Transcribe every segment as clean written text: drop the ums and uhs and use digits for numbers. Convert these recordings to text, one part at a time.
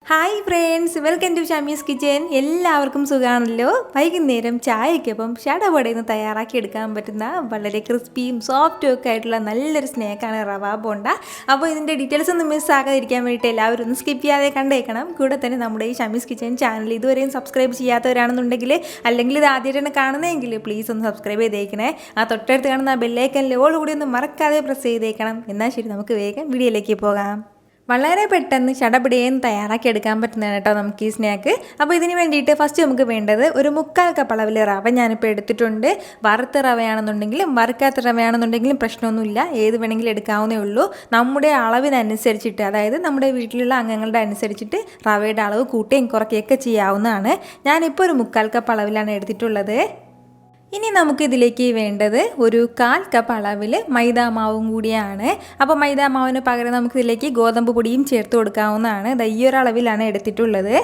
Hi friends, welcome to Shamees kitchen. എല്ലാവർക്കും സുഖമാണല്ലോ. വൈകുന്നേരം ചായക്കൊപ്പം ഷടപടയിൽ തയ്യാറാക്കി എടുക്കാൻ പറ്റുന്ന വളരെ ക്രിസ്പിയും സോഫ്റ്റും ഒക്കെ ആയിട്ടുള്ള നല്ലൊരു സ്നാക്കാണ് റവ ബോണ്ട. അപ്പോൾ ഇതിൻ്റെ ഡീറ്റെയിൽസ് ഒന്നും മിസ്സാകാതിരിക്കാൻ വേണ്ടിയിട്ട് എല്ലാവരും ഒന്ന് സ്കിപ്പ് ചെയ്യാതെ കണ്ടേക്കണം. കൂടെ തന്നെ നമ്മുടെ ഈ ഷമീസ് കിച്ചൻ ചാനൽ ഇതുവരെയും സബ്സ്ക്രൈബ് ചെയ്യാത്തവരാണെന്നുണ്ടെങ്കിൽ, അല്ലെങ്കിൽ ഇത് ആദ്യമായിട്ടാണ് കാണുന്നതെങ്കിൽ പ്ലീസ് ഒന്ന് സബ്സ്ക്രൈബ് ചെയ്തേക്കണേ. ആ തൊട്ടടുത്ത് കാണുന്ന ബെല്ലൈക്കനിൽ ഓൾ കൂടി ഒന്ന് മറക്കാതെ പ്രസ് ചെയ്തേക്കണം. എന്നാൽ ശരി, നമുക്ക് വേഗം വീഡിയോയിലേക്ക് പോകാം. വളരെ പെട്ടെന്ന് ചടപടയും തയ്യാറാക്കി എടുക്കാൻ പറ്റുന്നതാണ് കേട്ടോ നമുക്ക് ഈ സ്നാക്ക്. അപ്പോൾ ഇതിന് വേണ്ടിയിട്ട് ഫസ്റ്റ് നമുക്ക് വേണ്ടത് ഒരു 1/4 കപ്പ് അളവിൽ റവ ഞാനിപ്പോൾ എടുത്തിട്ടുണ്ട്. വറുത്ത റവയാണെന്നുണ്ടെങ്കിലും വറുക്കാത്ത റവയാണെന്നുണ്ടെങ്കിലും പ്രശ്നമൊന്നുമില്ല, ഏത് വേണമെങ്കിലും എടുക്കാവുന്നേ ഉള്ളൂ. നമ്മുടെ അളവിനനുസരിച്ചിട്ട്, അതായത് നമ്മുടെ വീട്ടിലുള്ള അംഗങ്ങളുടെ അനുസരിച്ചിട്ട് റവയുടെ അളവ് കൂട്ടുകയും കുറയ്ക്കുകയൊക്കെ ചെയ്യാവുന്നതാണ്. ഞാനിപ്പോൾ ഒരു 1/4 കപ്പ് അളവിലാണ് എടുത്തിട്ടുള്ളത്. ഇനി നമുക്കിതിലേക്ക് വേണ്ടത് ഒരു 1/4 കപ്പ് അളവിൽ മൈദാമാവും കൂടിയാണ്. അപ്പോൾ മൈദാമാവിന് പകരം നമുക്കിതിലേക്ക് ഗോതമ്പ് പൊടിയും ചേർത്ത് കൊടുക്കാവുന്നതാണ്. ഈ ഒരു അളവിലാണ് എടുത്തിട്ടുള്ളത്.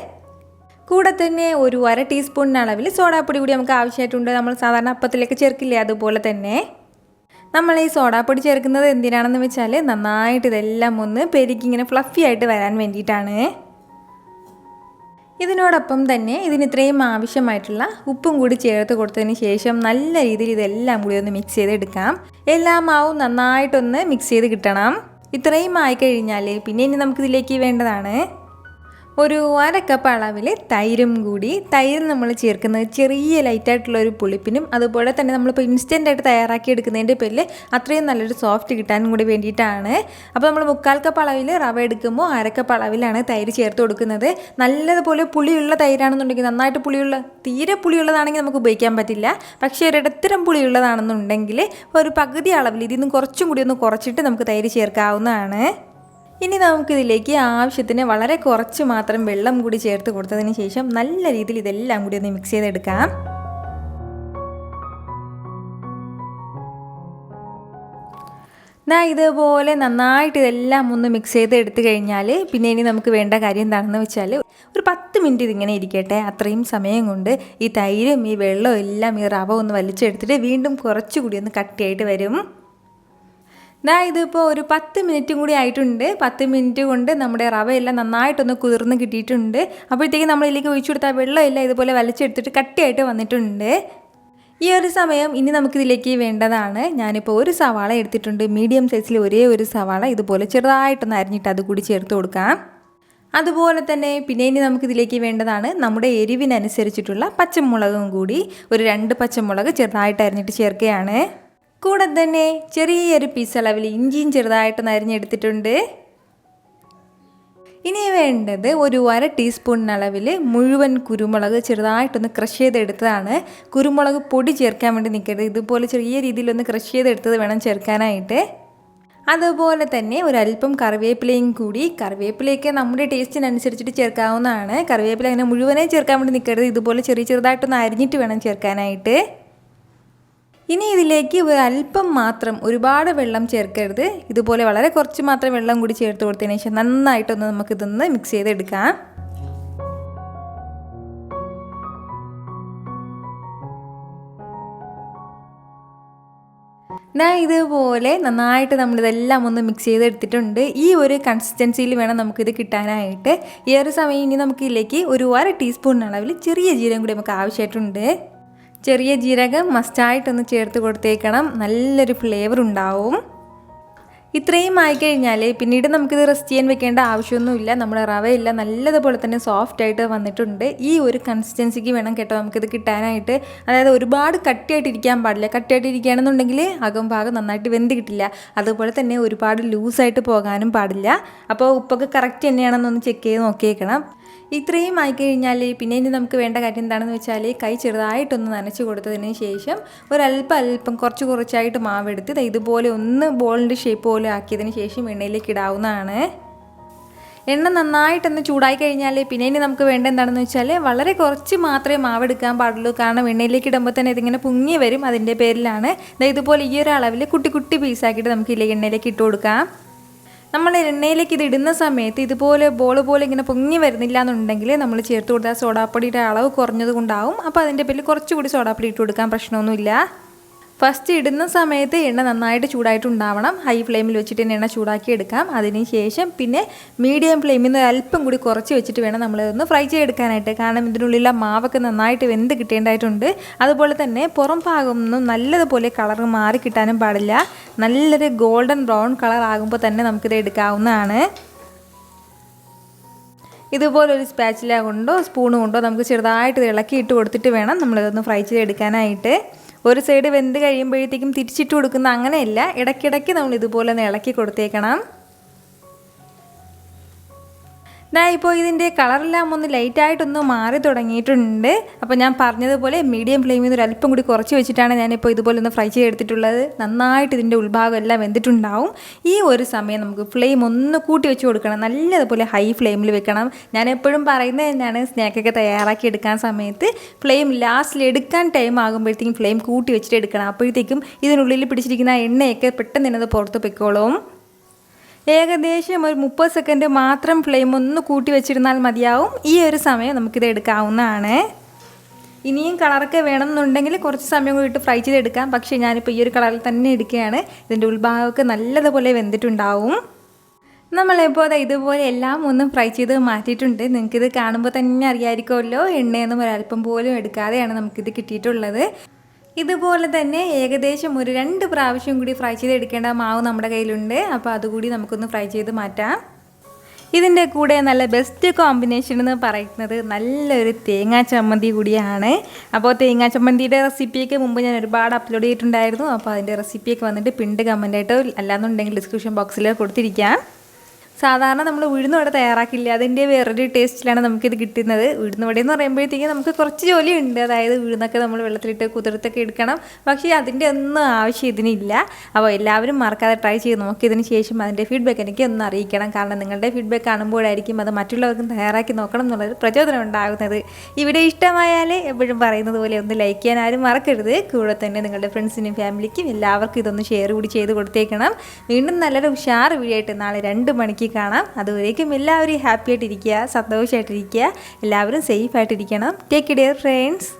കൂടെ തന്നെ ഒരു 1/2 ടീസ്പൂൺ അളവിൽ സോഡാപ്പൊടി കൂടി നമുക്ക് ആവശ്യമായിട്ടുണ്ട്. നമ്മൾ സാധാരണ അപ്പത്തിലേക്ക് ചേർക്കില്ലേ, അതുപോലെ തന്നെ. നമ്മൾ ഈ സോഡാപ്പൊടി ചേർക്കുന്നത് എന്തിനാണെന്ന് വെച്ചാൽ നന്നായിട്ട് ഇതെല്ലാം ഒന്ന് പെരുക്കി ഇങ്ങനെ ഫ്ലഫി ആയിട്ട് വരാൻ വേണ്ടിയിട്ടാണ്. ഇതിനോടൊപ്പം തന്നെ ഇതിന് ഇത്രയും ആവശ്യമായിട്ടുള്ള ഉപ്പും കൂടി ചേർത്ത് കൊടുത്തതിന് ശേഷം നല്ല രീതിയിൽ ഇതെല്ലാം കൂടി ഒന്ന് മിക്സ് ചെയ്തെടുക്കാം. എല്ലാ മാവും നന്നായിട്ടൊന്ന് മിക്സ് ചെയ്ത് കിട്ടണം. ഇത്രയും ആയിക്കഴിഞ്ഞാൽ പിന്നെ ഇനി നമുക്കിതിലേക്ക് വേണ്ടതാണ് ഒരു 1/2 കപ്പ് അളവിൽ തൈരും കൂടി. തൈര് നമ്മൾ ചേർക്കുന്നത് ചെറിയ ലൈറ്റായിട്ടുള്ള ഒരു പുളിപ്പിനും, അതുപോലെ തന്നെ നമ്മളിപ്പോൾ ഇൻസ്റ്റൻ്റായിട്ട് തയ്യാറാക്കി എടുക്കുന്നതിൻ്റെ പേരിൽ അത്രയും നല്ലൊരു സോഫ്റ്റ് കിട്ടാനും കൂടി വേണ്ടിയിട്ടാണ്. അപ്പോൾ നമ്മൾ 1/4 കപ്പ് അളവിൽ റവ എടുക്കുമ്പോൾ 1/2 കപ്പ് അളവിലാണ് തൈര് ചേർത്ത് കൊടുക്കുന്നത്. നല്ലതുപോലെ പുളിയുള്ള തൈരാണെന്നുണ്ടെങ്കിൽ, നന്നായിട്ട് പുളിയുള്ള, തീരെ പുളിയുള്ളതാണെങ്കിൽ നമുക്ക് ഉപയോഗിക്കാൻ പറ്റില്ല. പക്ഷേ ഒരിടത്തരം പുളിയുള്ളതാണെന്നുണ്ടെങ്കിൽ ഒരു പകുതി അളവിൽ ഇതിൽ നിന്ന് കുറച്ചും കൂടി ഒന്ന് കുറച്ചിട്ട് നമുക്ക് തൈര് ചേർക്കാവുന്നതാണ്. ഇനി നമുക്കിതിലേക്ക് ആവശ്യത്തിന് വളരെ കുറച്ച് മാത്രം വെള്ളം കൂടി ചേർത്ത് കൊടുത്തതിന് ശേഷം നല്ല രീതിയിൽ ഇതെല്ലാം കൂടി ഒന്ന് മിക്സ് ചെയ്തെടുക്കാം. ഇതുപോലെ നന്നായിട്ട് ഇതെല്ലാം ഒന്ന് മിക്സ് ചെയ്ത് എടുത്തു കഴിഞ്ഞാൽ പിന്നെ ഇനി നമുക്ക് വേണ്ട കാര്യം എന്താണെന്ന് വെച്ചാൽ ഒരു 10 മിനിറ്റ് ഇതിങ്ങനെ ഇരിക്കട്ടെ. അത്രയും സമയം കൊണ്ട് ഈ തൈരും ഈ വെള്ളവും എല്ലാം ഈ റവ ഒന്ന് വലിച്ചെടുത്തിട്ട് വീണ്ടും കുറച്ചുകൂടി ഒന്ന് കട്ടിയായിട്ട് വരും. ഇതിപ്പോൾ ഒരു 10 മിനിറ്റും കൂടി ആയിട്ടുണ്ട്. 10 മിനിറ്റ് കൊണ്ട് നമ്മുടെ റവയെല്ലാം നന്നായിട്ടൊന്ന് കുതിർന്ന് കിട്ടിയിട്ടുണ്ട്. അപ്പോഴത്തേക്കും നമ്മളിതിലേക്ക് ഒഴിച്ചു കൊടുത്താൽ വെള്ളമെല്ലാം ഇതുപോലെ വലിച്ചെടുത്തിട്ട് കട്ടിയായിട്ട് വന്നിട്ടുണ്ട്. ഈ ഒരു സമയം ഇനി നമുക്കിതിലേക്ക് വേണ്ടതാണ്, ഞാനിപ്പോൾ ഒരു സവാള എടുത്തിട്ടുണ്ട്. മീഡിയം സൈസിൽ ഒരേ ഒരു സവാള ഇതുപോലെ ചെറുതായിട്ടൊന്ന് അരിഞ്ഞിട്ട് അതുകൂടി ചേർത്ത് കൊടുക്കാം. അതുപോലെ തന്നെ പിന്നെ ഇനി നമുക്കിതിലേക്ക് വേണ്ടതാണ് നമ്മുടെ എരിവിനനുസരിച്ചിട്ടുള്ള പച്ചമുളകും കൂടി. ഒരു 2 പച്ചമുളക് ചെറുതായിട്ട് അരിഞ്ഞിട്ട് ചേർക്കുകയാണ്. കൂടെ തന്നെ ചെറിയൊരു പീസ് അളവിൽ ഇഞ്ചിയും ചെറുതായിട്ട് അരിഞ്ഞെടുത്തിട്ടുണ്ട്. ഇനി വേണ്ടത് ഒരു 1/2 ടീസ്പൂൺ അളവിൽ മുഴുവൻ കുരുമുളക് ചെറുതായിട്ടൊന്ന് ക്രഷ് ചെയ്തെടുത്തതാണ്. കുരുമുളക് പൊടി ചേർക്കാൻ വേണ്ടി നിൽക്കരുത്, ഇതുപോലെ ചെറിയ രീതിയിലൊന്ന് ക്രഷ് ചെയ്തെടുത്തത് വേണം ചേർക്കാനായിട്ട്. അതുപോലെ തന്നെ ഒരല്പം കറിവേപ്പിലയും കൂടി. കറിവേപ്പിലയൊക്കെ നമ്മുടെ ടേസ്റ്റിനനുസരിച്ചിട്ട് ചേർക്കാവുന്നതാണ്. കറിവേപ്പില അങ്ങനെ മുഴുവനായി ചേർക്കാൻ വേണ്ടി നിൽക്കരുത്, ഇതുപോലെ ചെറുതായിട്ടൊന്ന് അരിഞ്ഞിട്ട് വേണം ചേർക്കാനായിട്ട്. ഇനി ഇതിലേക്ക് ഒരല്പം മാത്രം, ഒരുപാട് വെള്ളം ചേർക്കരുത്, ഇതുപോലെ വളരെ കുറച്ച് മാത്രം വെള്ളം കൂടി ചേർത്ത് കൊടുത്തതിന് ശേഷം നന്നായിട്ടൊന്ന് നമുക്കിതൊന്ന് മിക്സ് ചെയ്തെടുക്കാം. ഇതുപോലെ നന്നായിട്ട് നമ്മളിതെല്ലാം ഒന്ന് മിക്സ് ചെയ്തെടുത്തിട്ടുണ്ട്. ഈ ഒരു കൺസിസ്റ്റൻസിയിൽ വേണം നമുക്കിത് കിട്ടാനായിട്ട്. ഈ ഒരു സമയം ഇനി നമുക്കിതിലേക്ക് ഒരു 1/2 ടീസ്പൂൺ അളവിൽ ചെറിയ ജീരകം കൂടി നമുക്ക് ആവശ്യമായിട്ടുണ്ട്. ചെറിയ ജീരകം മസ്റ്റായിട്ടൊന്ന് ചേർത്ത് കൊടുത്തേക്കണം, നല്ലൊരു ഫ്ലേവർ ഉണ്ടാവും. ഇത്രയും ആയിക്കഴിഞ്ഞാൽ പിന്നീട് നമുക്കിത് റെസ്റ്റ് ചെയ്യാൻ വെക്കേണ്ട ആവശ്യമൊന്നുമില്ല. നമ്മുടെ റവയെല്ലാം നല്ലതുപോലെ തന്നെ സോഫ്റ്റായിട്ട് വന്നിട്ടുണ്ട്. ഈ ഒരു കൺസിസ്റ്റൻസിക്ക് വേണം കേട്ടോ നമുക്കിത് കിട്ടാനായിട്ട്. അതായത് ഒരുപാട് കട്ടിയായിട്ടിരിക്കാൻ പാടില്ല. കട്ടിയായിട്ടിരിക്കുകയാണെന്നുണ്ടെങ്കിൽ അകം ഭാഗം നന്നായിട്ട് വെന്ത് കിട്ടില്ല. അതുപോലെ തന്നെ ഒരുപാട് ലൂസായിട്ട് പോകാനും പാടില്ല. അപ്പോൾ ഉപ്പൊക്കെ കറക്റ്റ് തന്നെയാണെന്നൊന്ന് ചെക്ക് ചെയ്ത് നോക്കിയേക്കണം. ഇത്രയും ആയിക്കഴിഞ്ഞാൽ പിന്നെ ഇനി നമുക്ക് വേണ്ട കാര്യം എന്താണെന്ന് വെച്ചാൽ കൈ ചെറുതായിട്ടൊന്ന് നനച്ച് കൊടുത്തതിന് ശേഷം ഒരല്പം കുറച്ചായിട്ട് മാവെടുത്ത് ഇതുപോലെ ഒന്ന് ബോളിൻ്റെ ഷേപ്പ് പോലെ ആക്കിയതിന് ശേഷം എണ്ണയിലേക്ക് ഇടാവുന്നതാണ്. എണ്ണ നന്നായിട്ടൊന്ന് ചൂടായി കഴിഞ്ഞാൽ പിന്നെ ഇനി നമുക്ക് വേണ്ട എന്താണെന്ന് വെച്ചാൽ വളരെ കുറച്ച് മാത്രമേ മാവെടുക്കാൻ പാടുള്ളൂ. കാരണം എണ്ണയിലേക്ക് ഇടുമ്പോൾ തന്നെ ഇതിങ്ങനെ പൊങ്ങി വരും, അതിൻ്റെ പേരിലാണ്. ഇതുപോലെ ഈ ഒരു അളവിൽ കുട്ടി കുട്ടി പീസാക്കിയിട്ട് നമുക്ക് എണ്ണയിലേക്ക് ഇട്ട് കൊടുക്കാം. നമ്മൾ എണ്ണയിലേക്ക് ഇത് ഇടുന്ന സമയത്ത് ഇതുപോലെ ബോൾ പോലെ ഇങ്ങനെ പൊങ്ങി വരുന്നില്ല എന്നുണ്ടെങ്കിൽ നമ്മൾ ചേർത്ത് കൊടുത്താൽ സോഡാപ്പൊടിയുടെ അളവ് കുറഞ്ഞത് കൊണ്ടാവും. അപ്പോൾ അതിൻ്റെ പേരിൽ കുറച്ചുകൂടി സോഡാപ്പൊടി ഇട്ട് കൊടുക്കാൻ പ്രശ്നമൊന്നുമില്ല. ഫസ്റ്റ് ഇടുന്ന സമയത്ത് എണ്ണ നന്നായിട്ട് ചൂടായിട്ടുണ്ടാവണം. ഹൈ ഫ്ലെയിമിൽ വെച്ചിട്ട് തന്നെ എണ്ണ ചൂടാക്കി എടുക്കാം. അതിനുശേഷം പിന്നെ മീഡിയം ഫ്ലെയിമിൽ നിന്ന് അല്പം കൂടി കുറച്ച് വെച്ചിട്ട് വേണം നമ്മളതൊന്ന് ഫ്രൈ ചെയ്തെടുക്കാനായിട്ട്. കാരണം ഇതിനുള്ളിലെ മാവൊക്കെ നന്നായിട്ട് വെന്ത് കിട്ടേണ്ടതായിട്ടുണ്ട്. അതുപോലെ തന്നെ പുറം ഭാഗമൊന്നും നല്ലതുപോലെ കളർ മാറി കിട്ടാനും പാടില്ല. നല്ലൊരു ഗോൾഡൻ ബ്രൗൺ കളർ ആകുമ്പോൾ തന്നെ നമുക്കിത് എടുക്കാവുന്നതാണ്. ഇതുപോലൊരു സ്പാച്ചില കൊണ്ടോ സ്പൂൺ കൊണ്ടോ നമുക്ക് ചെറുതായിട്ട് ഇളക്കി ഇട്ട് കൊടുത്തിട്ട് വേണം നമ്മളിതൊന്ന് ഫ്രൈ ചെയ്തെടുക്കാനായിട്ട്. ഒരു സൈഡ് വെന്ത് കഴിയുമ്പോഴത്തേക്കും തിരിച്ചിട്ട് കൊടുക്കുന്ന അങ്ങനെയല്ല, ഇടയ്ക്കിടയ്ക്ക് നമ്മൾ ഇതുപോലെ ഒന്ന് ഇളക്കി കൊടുത്തേക്കണം. ഇപ്പോൾ ഇതിൻ്റെ കളറെല്ലാം ഒന്ന് ലൈറ്റായിട്ടൊന്ന് മാറി തുടങ്ങിയിട്ടുണ്ട്. അപ്പോൾ ഞാൻ പറഞ്ഞതുപോലെ മീഡിയം ഫ്ലെയിമിൽ നിന്ന് ഒരു അല്പം കൂടി കുറച്ച് വെച്ചിട്ടാണ് ഞാനിപ്പോൾ ഇതുപോലെ ഒന്ന് ഫ്രൈ ചെയ്തെടുത്തിട്ടുള്ളത്. നന്നായിട്ട് ഇതിൻ്റെ ഉൾഭാഗം എല്ലാം വെന്തിട്ടുണ്ടാവും. ഈ ഒരു സമയം നമുക്ക് ഫ്ലെയിം ഒന്ന് കൂട്ടി വെച്ച് കൊടുക്കണം. നല്ലതുപോലെ ഹൈ ഫ്ലെയിമിൽ വെക്കണം. ഞാൻ എപ്പോഴും പറയുന്നത് തന്നെയാണ്, സ്നാക്കൊക്കെ തയ്യാറാക്കി എടുക്കാൻ സമയത്ത് ഫ്ലെയിം ലാസ്റ്റിൽ എടുക്കാൻ ടൈം ആകുമ്പോഴത്തേക്കും ഫ്ലെയിം കൂട്ടി വെച്ചിട്ട് എടുക്കണം. അപ്പോഴത്തേക്കും ഇതിനുള്ളിൽ പിടിച്ചിരിക്കുന്ന എണ്ണയൊക്കെ പെട്ടെന്ന് തന്നെ അത് പുറത്ത് പൊയ്ക്കോളും. ഏകദേശം ഒരു 30 സെക്കൻഡ് മാത്രം ഫ്ലെയിം ഒന്ന് കൂട്ടി വെച്ചിരുന്നാൽ മതിയാവും. ഈ ഒരു സമയം നമുക്കിത് എടുക്കാവുന്നതാണ്. ഇനിയും കളറൊക്കെ വേണമെന്നുണ്ടെങ്കിൽ കുറച്ച് സമയം കൂടി ഇട്ട് ഫ്രൈ ചെയ്തെടുക്കാം. പക്ഷേ ഞാനിപ്പോൾ ഈ ഒരു കളറിൽ തന്നെ എടുക്കുകയാണ്. ഇതിൻ്റെ ഉൾഭാഗമൊക്കെ നല്ലതുപോലെ വെന്തിട്ടുണ്ടാവും. നമ്മളിപ്പോൾ ഇതുപോലെ എല്ലാം ഒന്നും ഫ്രൈ ചെയ്ത് മാറ്റിയിട്ടുണ്ട്. നിങ്ങൾക്കിത് കാണുമ്പോൾ തന്നെ അറിയാമായിരിക്കുമല്ലോ, എണ്ണയൊന്നും ഒരല്പം പോലും എടുക്കാതെയാണ് നമുക്കിത് കിട്ടിയിട്ടുള്ളത്. ഇതുപോലെ തന്നെ ഏകദേശം ഒരു 2 പ്രാവശ്യം കൂടി ഫ്രൈ ചെയ്തെടുക്കേണ്ട മാവ് നമ്മുടെ കയ്യിലുണ്ട്. അപ്പോൾ അതുകൂടി നമുക്കൊന്ന് ഫ്രൈ ചെയ്ത് മാറ്റാം. ഇതിൻ്റെ കൂടെ നല്ല ബെസ്റ്റ് കോമ്പിനേഷൻ എന്ന് പറയുന്നത് നല്ലൊരു തേങ്ങാ ചമ്മന്തി കൂടിയാണ്. അപ്പോൾ തേങ്ങാ ചമ്മന്തിയുടെ റെസിപ്പിയൊക്കെ മുമ്പ് ഞാൻ ഒരുപാട് അപ്ലോഡ് ചെയ്തിട്ടുണ്ടായിരുന്നു. അപ്പോൾ അതിൻ്റെ റെസിപ്പിയൊക്കെ വന്നിട്ട് പിണ്ട് കമൻറ്റായിട്ടോ അല്ലാന്നുണ്ടെങ്കിൽ ഡിസ്ക്രിപ്ഷൻ ബോക്സിൽ കൊടുത്തിരിക്കാം. സാധാരണ നമ്മൾ ഉഴുന്നുവട തയ്യാറാക്കില്ല, അതിൻ്റെ വേറൊരു ടേസ്റ്റിലാണ് നമുക്കിത് കിട്ടുന്നത്. ഉഴുന്നുവട എന്ന് പറയുമ്പോഴത്തേക്കും നമുക്ക് കുറച്ച് ജോലിയുണ്ട്. അതായത് ഉഴുന്നൊക്കെ നമ്മൾ വെള്ളത്തിലിട്ട് കുതിർത്തൊക്കെ എടുക്കണം. പക്ഷേ അതിൻ്റെ ഒന്നും ആവശ്യം ഇതിനില്ല. അപ്പോൾ എല്ലാവരും മറക്കാതെ ട്രൈ ചെയ്ത് നോക്കിയതിന് ശേഷം അതിൻ്റെ ഫീഡ്ബാക്ക് എനിക്ക് ഒന്ന് അറിയിക്കണം. കാരണം നിങ്ങളുടെ ഫീഡ്ബാക്ക് കാണുമ്പോഴായിരിക്കും അത് മറ്റുള്ളവർക്കും തയ്യാറാക്കി നോക്കണം എന്നുള്ളൊരു പ്രചോദനം ഉണ്ടാകുന്നത്. ഇവിടെ ഇഷ്ടമായാൽ എപ്പോഴും പറയുന്നത് പോലെ ഒന്ന് ലൈക്ക് ചെയ്യാൻ ആരും മറക്കരുത്. കൂടെ തന്നെ നിങ്ങളുടെ ഫ്രണ്ട്സിനും ഫാമിലിക്കും എല്ലാവർക്കും ഇതൊന്ന് ഷെയർ കൂടി ചെയ്ത് കൊടുത്തേക്കണം. വീണ്ടും നല്ലൊരു ഉഷാർ വീഡിയോ ആയിട്ട് നാളെ 2 മണിക്ക് കാണാം. അതുവരേക്കും എല്ലാവരും ഹാപ്പി ആയിട്ടിരിക്കുക, സന്തോഷമായിട്ടിരിക്കുക, എല്ലാവരും സേഫ് ആയിട്ടിരിക്കണം. Take care friends.